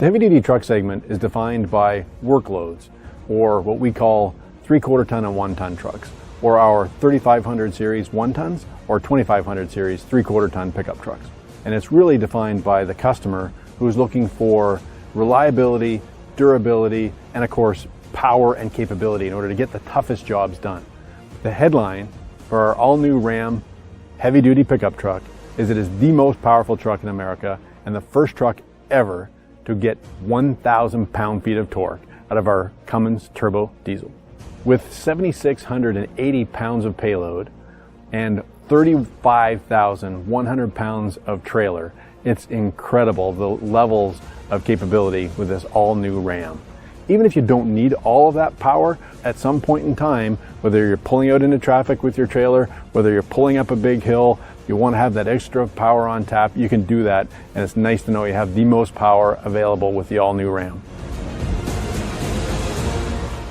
The heavy-duty truck segment is defined by workloads, or what we call 3/4 ton and 1 ton trucks, or our 3500 series 1 tons or 2500 series 3/4 ton pickup trucks. And it's really defined by the customer who's looking for reliability, durability, and of course, power and capability in order to get the toughest jobs done. The headline for our all-new Ram heavy-duty pickup truck is it is the most powerful truck in America and the first truck ever to get 1,000 pound-feet of torque out of our Cummins turbo diesel. With 7,680 pounds of payload and 35,100 pounds of trailer, it's incredible the levels of capability with this all-new Ram. Even if you don't need all of that power, at some point in time, whether you're pulling out into traffic with your trailer, whether you're pulling up a big hill, you want to have that extra power on tap, you can do that, and it's nice to know you have the most power available with the all-new Ram.